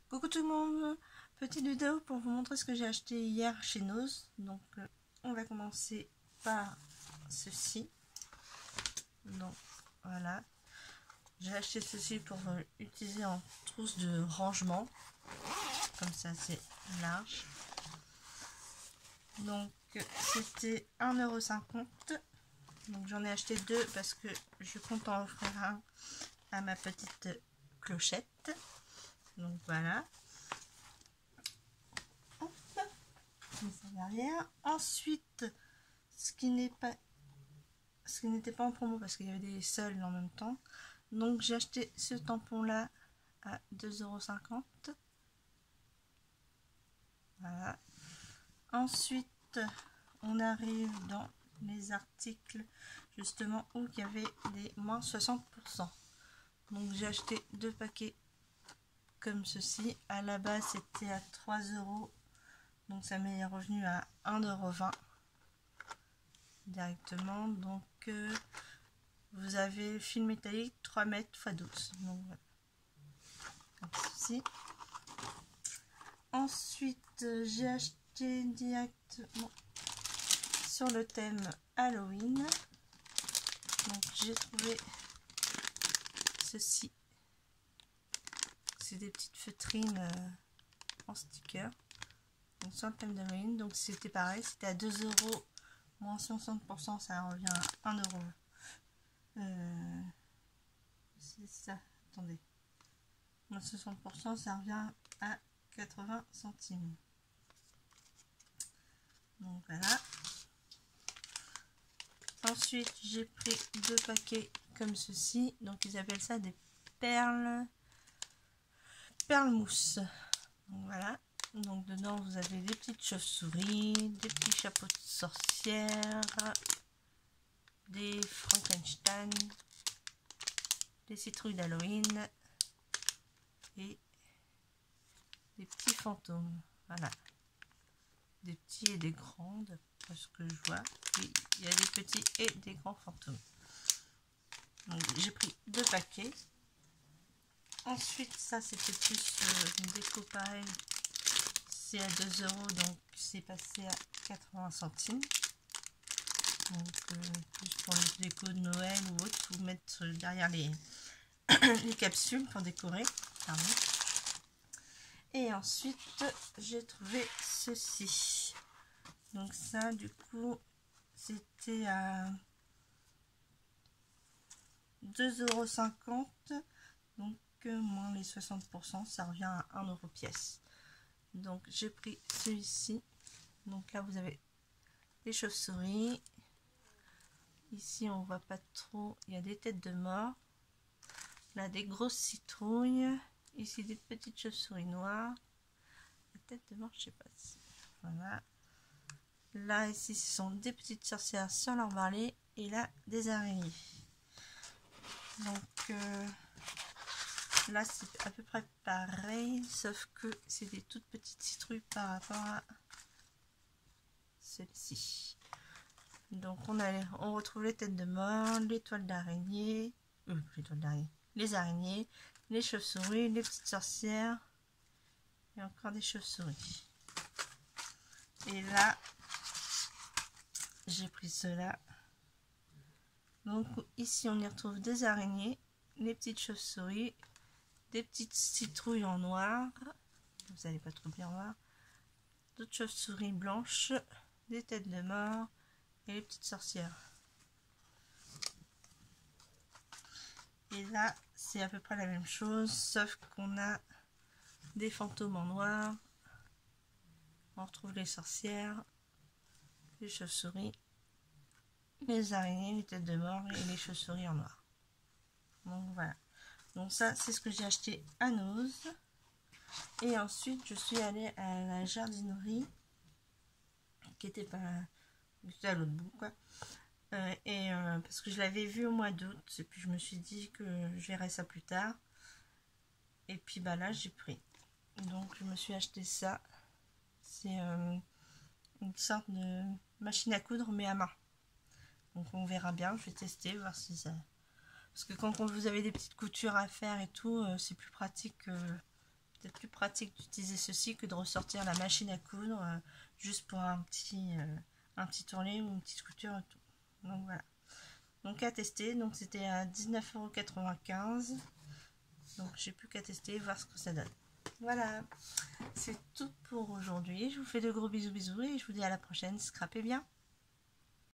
Coucou tout le monde, petite vidéo pour vous montrer ce que j'ai acheté hier chez Nose. Donc on va commencer par ceci. Donc voilà, j'ai acheté ceci pour utiliser en trousse de rangement, comme ça c'est large. Donc c'était 1,50 €. Donc j'en ai acheté deux parce que je compte en offrir un à ma petite clochette. Donc voilà. Hop, je mets ça derrière. Ensuite, ce qui n'était pas en promo parce qu'il y avait des soldes en même temps. Donc j'ai acheté ce tampon là à 2,50 €. Voilà. Ensuite, on arrive dans les articles justement où il y avait des moins 60%. Donc j'ai acheté deux paquets comme ceci. À la base c'était à 3 €, donc ça m'est revenu à 1,20 € directement. Donc vous avez le fil métallique 3 mètres x 12, donc voilà, comme ceci. Ensuite j'ai acheté directement sur le thème Halloween. Donc j'ai trouvé ceci, c'est des petites feutrines en sticker, donc sur le thème d'Halloween. Donc c'était pareil, c'était à 2 € moins 60%, ça revient à 1 €. C'est ça, attendez, moins 60%, ça revient à 80 centimes. Donc voilà. Ensuite j'ai pris deux paquets comme ceci, donc ils appellent ça des perles mousse. Donc voilà, donc dedans vous avez des petites chauves-souris, des petits chapeaux de sorcière, des Frankenstein, des citrouilles d'Halloween et des petits fantômes. Voilà, des petits et des grands d'après ce que je vois. Oui, il y a des petits et des grands fantômes. Donc j'ai pris deux paquets. Ensuite ça c'était plus une déco pareil, c'est à 2 €, donc c'est passé à 80 centimes. Donc plus pour les décos de Noël ou autre, vous mettre derrière les capsules pour décorer. Pardon. Et ensuite j'ai trouvé ceci. Donc ça du coup c'était à 2,50 €. Donc moins les 60%, ça revient à 1 € pièce. Donc j'ai pris celui-ci. Donc là vous avez des chauves-souris. Ici on voit pas trop, il y a des têtes de mort. Là des grosses citrouilles. Ici des petites chauves-souris noires. La tête de mort, je sais pas si. Voilà. Là ici ce sont des petites sorcières sur leur balai. Et là des araignées. Donc là c'est à peu près pareil, sauf que c'est des toutes petites citrouilles par rapport à celle-ci. Donc on retrouve les têtes de mort, les toiles d'araignée, les araignées, les chauves-souris, les petites sorcières et encore des chauves-souris. Et là j'ai pris cela. Donc ici on y retrouve des araignées, les petites chauves-souris, des petites citrouilles en noir, vous n'allez pas trop bien voir, d'autres chauves-souris blanches, des têtes de mort et les petites sorcières. Et là c'est à peu près la même chose, sauf qu'on a des fantômes en noir, on retrouve les sorcières, les chauves-souris, les araignées, les têtes de mort et les chauves-souris en noir. Donc voilà, donc ça c'est ce que j'ai acheté à Nose. Et ensuite je suis allée à la jardinerie qui était pas à l'autre bout quoi. Parce que je l'avais vu au mois d'août et puis je me suis dit que je verrais ça plus tard. Et puis bah là j'ai pris. Donc je me suis acheté ça. C'est une sorte de machine à coudre mais à main. Donc on verra bien, je vais tester, voir si ça... Parce que quand vous avez des petites coutures à faire et tout, c'est plus pratique que peut-être plus pratique d'utiliser ceci que de ressortir la machine à coudre juste pour un petit tourné ou une petite couture. Donc voilà. Donc à tester. Donc c'était à 19,95 €. Donc j'ai plus qu'à tester, voir ce que ça donne. Voilà. C'est tout pour aujourd'hui. Je vous fais de gros bisous et je vous dis à la prochaine. Scrapez bien.